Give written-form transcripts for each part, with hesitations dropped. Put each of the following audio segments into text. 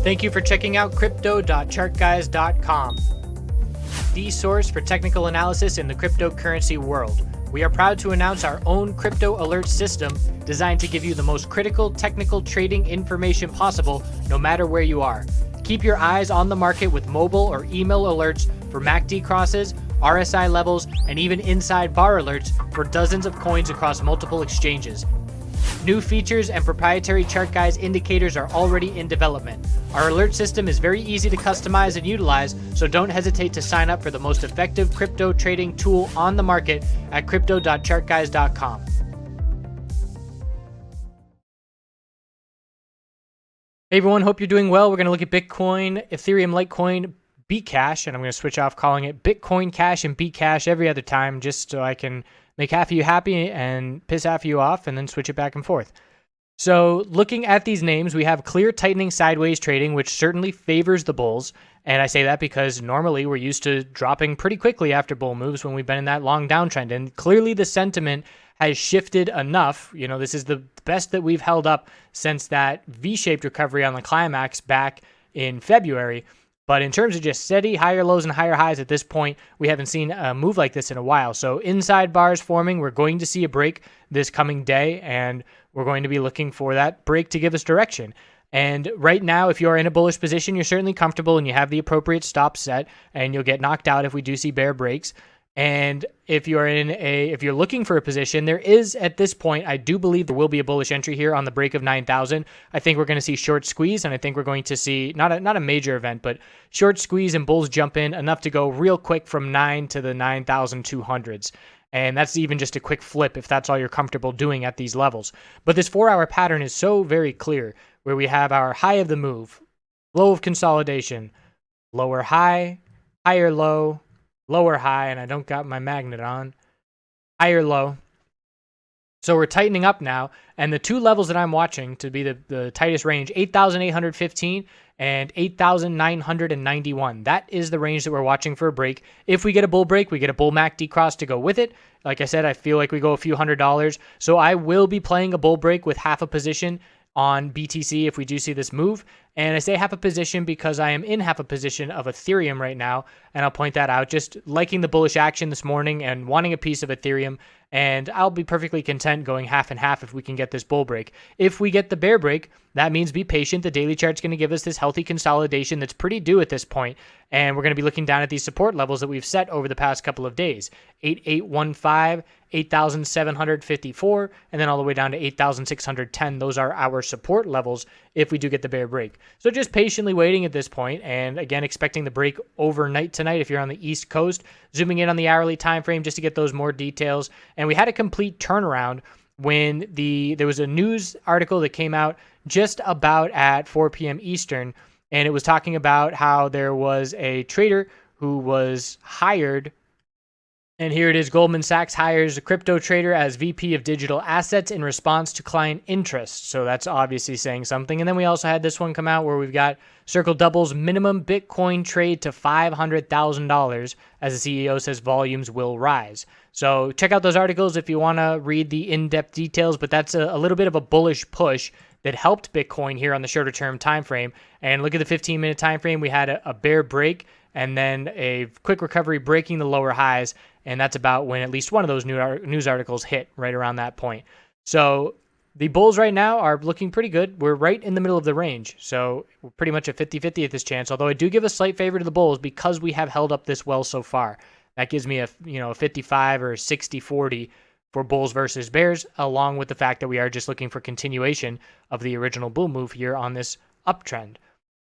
Thank you for checking out crypto.chartguys.com, the source for technical analysis in the cryptocurrency world. We are proud to announce our own crypto alert system designed to give you the most critical technical trading information possible no matter where you are. Keep your eyes on the market with mobile or email alerts for MACD crosses, RSI levels, and even inside bar alerts for dozens of coins across multiple exchanges. New features and proprietary ChartGuys indicators are already in development. Our alert system is very easy to customize and utilize, so don't hesitate to sign up for the most effective crypto trading tool on the market at crypto.chartguys.com. Hey everyone, hope you're doing well. We're going to look at Bitcoin, Ethereum Litecoin, BCH, and I'm going to switch off calling it Bitcoin Cash and BCH every other time just so I can make half of you happy and piss half of you off and then switch it back and forth. So looking at these names, we have clear tightening sideways trading, which certainly favors the bulls. And I say that because normally we're used to dropping pretty quickly after bull moves when we've been in that long downtrend. And clearly the sentiment has shifted enough. You know, this is the best that we've held up since that V-shaped recovery on the climax back in February. But in terms of just steady higher lows and higher highs at this point, we haven't seen a move like this in a while. So inside bars forming, we're going to see a break this coming day, and we're going to be looking for that break to give us direction. And right now, if you're in a bullish position, you're certainly comfortable and you have the appropriate stop set, and you'll get knocked out if we do see bear breaks. And if you're looking for a position, there is at this point, I do believe there will be a bullish entry here on the break of 9,000. I think we're going to see short squeeze, and I think we're going to see not a major event, but short squeeze and bulls jump in enough to go real quick from 9 to the 9,200s. And that's even just a quick flip if that's all you're comfortable doing at these levels. But this 4-hour pattern is so very clear, where we have our high of the move, low of consolidation, lower high, higher low, lower high, and I don't got my magnet on, higher low. So we're tightening up now, and the two levels that I'm watching to be the tightest range, 8,815 and 8,991. That is the range that we're watching for a break. If we get a bull break, we get a bull MACD cross to go with it. Like I said, I feel like we go a few $100s. So I will be playing a bull break with half a position on BTC if we do see this move. And I say half a position because I am in half a position of Ethereum right now, and I'll point that out. Just liking the bullish action this morning and wanting a piece of Ethereum, and I'll be perfectly content going half and half if we can get this bull break. If we get the bear break, that means be patient. The daily chart's going to give us this healthy consolidation that's pretty due at this point, and we're going to be looking down at these support levels that we've set over the past couple of days. 8815, 8,754, and then all the way down to 8,610. Those are our support levels if we do get the bear break. So just patiently waiting at this point, and again, expecting the break overnight tonight if you're on the East Coast. Zooming in on the hourly time frame just to get those more details. And we had a complete turnaround when there was a news article that came out just about at 4 p.m. Eastern, and it was talking about how there was a trader who was hired. And here it is. Goldman Sachs hires a crypto trader as VP of digital assets in response to client interest. So that's obviously saying something. And then we also had this one come out where we've got Circle doubles minimum Bitcoin trade to $500,000 as the CEO says volumes will rise. So check out those articles if you want to read the in-depth details, but that's a little bit of a bullish push that helped Bitcoin here on the shorter term time frame. And look at the 15-minute time frame. We had a bear break and then a quick recovery breaking the lower highs. And that's about when at least one of those news articles hit right around that point. So the bulls right now are looking pretty good. We're right in the middle of the range. So we're pretty much a 50-50 at this chance, although I do give a slight favor to the bulls because we have held up this well so far. That gives me a 55 or 60-40 for bulls versus bears, along with the fact that we are just looking for continuation of the original bull move here on this uptrend.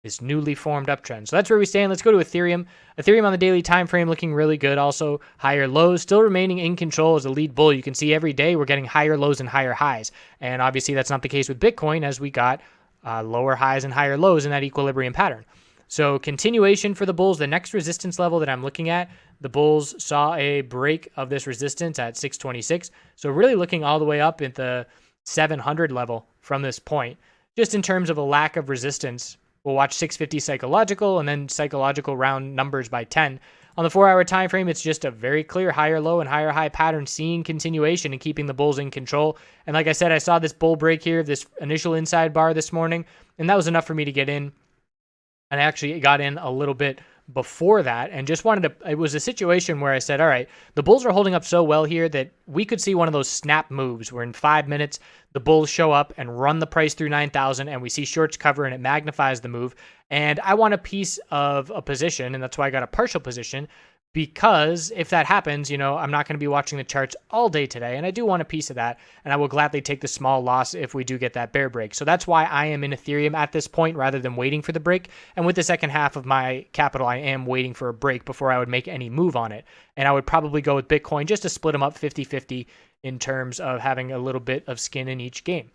This newly formed uptrend. So that's where we stand. Let's go to Ethereum. Ethereum on the daily time frame looking really good. Also higher lows, still remaining in control as a lead bull. You can see every day we're getting higher lows and higher highs. And obviously that's not the case with Bitcoin as we got lower highs and higher lows in that equilibrium pattern. So continuation for the bulls. The next resistance level that I'm looking at, the bulls saw a break of this resistance at 626. So really looking all the way up at the 700 level from this point. Just in terms of a lack of resistance, we'll watch 650 psychological and then psychological round numbers by 10. On the 4-hour time frame, it's just a very clear higher low and higher high pattern, seeing continuation and keeping the bulls in control. And like I said, I saw this bull break here, this initial inside bar this morning, and that was enough for me to get in. And I actually got in a little bit before that and just wanted to, it was a situation where I said, all right, the bulls are holding up so well here that we could see one of those snap moves where in 5 minutes, the bulls show up and run the price through 9,000 and we see shorts cover and it magnifies the move. And I want a piece of a position, and that's why I got a partial position, because if that happens, I'm not going to be watching the charts all day today, and I do want a piece of that, and I will gladly take the small loss if we do get that bear break. So that's why I am in Ethereum at this point rather than waiting for the break. And with the second half of my capital, I am waiting for a break before I would make any move on it. And I would probably go with Bitcoin just to split them up 50-50 in terms of having a little bit of skin in each game.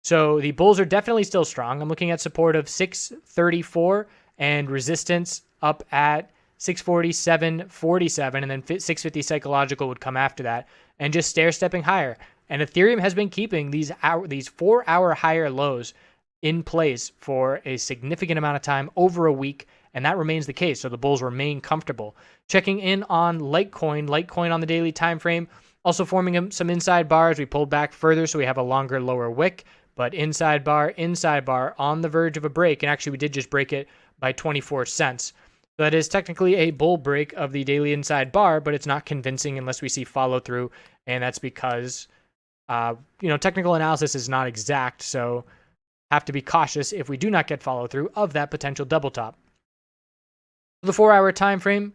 So the bulls are definitely still strong. I'm looking at support of 634 and resistance up at 647.47, and then 650 psychological would come after that, and just stair-stepping higher. And Ethereum has been keeping these 4-hour higher lows in place for a significant amount of time, over a week, and that remains the case. So the bulls remain comfortable. Checking in on Litecoin on the daily time frame, also forming some inside bars. We pulled back further, so we have a longer, lower wick, but inside bar on the verge of a break. And actually, we did just break it by 24 cents. So that is technically a bull break of the daily inside bar, but it's not convincing unless we see follow through. And that's because, technical analysis is not exact. So have to be cautious if we do not get follow through of that potential double top. The 4-hour time frame,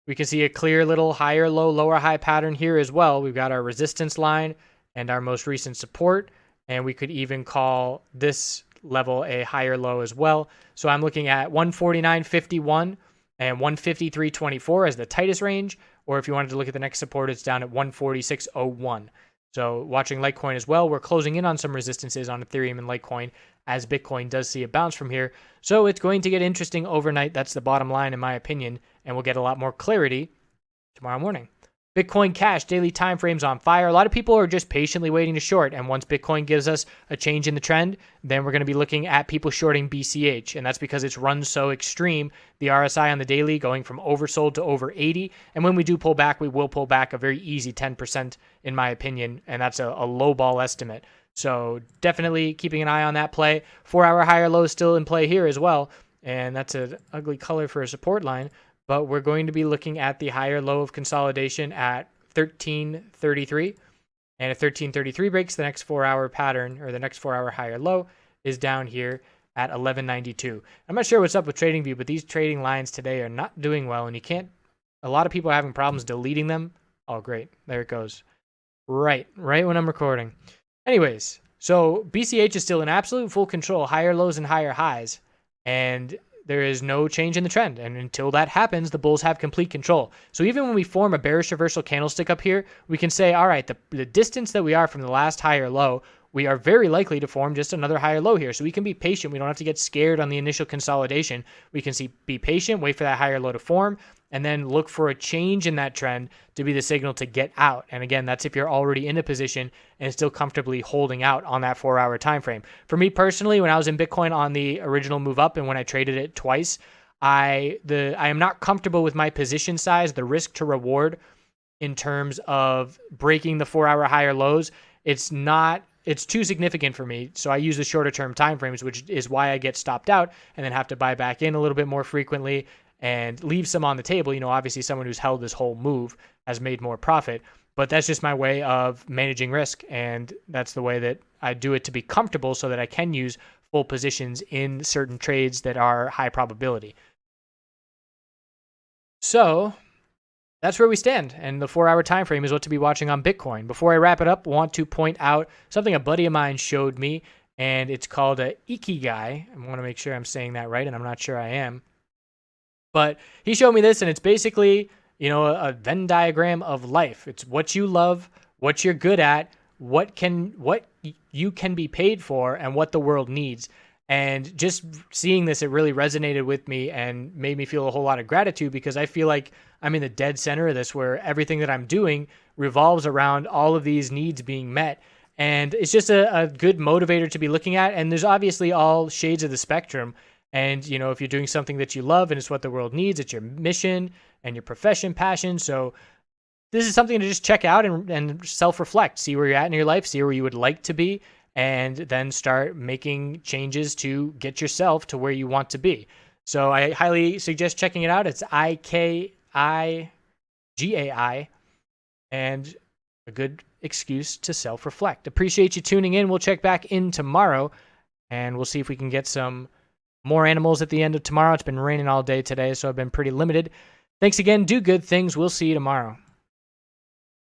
we can see a clear little higher low, lower high pattern here as well. We've got our resistance line and our most recent support. And we could even call this level a higher low as well. So I'm looking at 149.51. and 153.24 as the tightest range, or if you wanted to look at the next support, it's down at 146.01. So watching Litecoin as well, we're closing in on some resistances on Ethereum and Litecoin as Bitcoin does see a bounce from here. So it's going to get interesting overnight. That's the bottom line in my opinion, and we'll get a lot more clarity tomorrow morning. Bitcoin Cash daily time frames on fire. A lot of people are just patiently waiting to short, and once Bitcoin gives us a change in the trend, then we're going to be looking at people shorting BCH, and that's because it's run so extreme. The RSI on the daily going from oversold to over 80, and when we do pull back, we will pull back a very easy 10% in my opinion, and that's a low ball estimate. So definitely keeping an eye on that play. 4-hour higher low is still in play here as well, and that's an ugly color for a support line. But we're going to be looking at the higher low of consolidation at 1333. And if 1333 breaks, the next 4-hour pattern, or the next 4-hour higher low, is down here at 1192. I'm not sure what's up with TradingView, but these trading lines today are not doing well, and a lot of people are having problems deleting them. Oh, great. There it goes. Right when I'm recording. Anyways, so BCH is still in absolute full control, higher lows and higher highs. And there is no change in the trend. And until that happens, the bulls have complete control. So even when we form a bearish reversal candlestick up here, we can say, all right, the distance that we are from the last higher low, we are very likely to form just another higher low here. So we can be patient. We don't have to get scared on the initial consolidation. We can be patient, wait for that higher low to form, and then look for a change in that trend to be the signal to get out. And again, that's if you're already in a position and still comfortably holding out on that 4-hour time frame. For me personally, when I was in Bitcoin on the original move up and when I traded it twice, I am not comfortable with my position size, the risk to reward in terms of breaking the 4-hour higher lows. It's too significant for me. So I use the shorter term time frames, which is why I get stopped out and then have to buy back in a little bit more frequently and leave some on the table. Obviously someone who's held this whole move has made more profit, but that's just my way of managing risk. And that's the way that I do it to be comfortable so that I can use full positions in certain trades that are high probability. So that's where we stand. And the 4-hour time frame is what to be watching on Bitcoin. Before I wrap it up, I want to point out something a buddy of mine showed me, and it's called a Ikigai. I want to make sure I'm saying that right, and I'm not sure I am. But he showed me this, and it's basically, a Venn diagram of life. It's what you love, what you're good at, what you can be paid for, and what the world needs. And just seeing this, it really resonated with me and made me feel a whole lot of gratitude, because I feel like I'm in the dead center of this, where everything that I'm doing revolves around all of these needs being met. And it's just a good motivator to be looking at. And there's obviously all shades of the spectrum. And, if you're doing something that you love and it's what the world needs, it's your mission and your profession, passion. So this is something to just check out and self-reflect, see where you're at in your life, see where you would like to be, and then start making changes to get yourself to where you want to be. So I highly suggest checking it out. It's IKIGAI, and a good excuse to self-reflect. Appreciate you tuning in. We'll check back in tomorrow, and we'll see if we can get some more animals at the end of tomorrow. It's been raining all day today, so I've been pretty limited. Thanks again. Do good things. We'll see you tomorrow.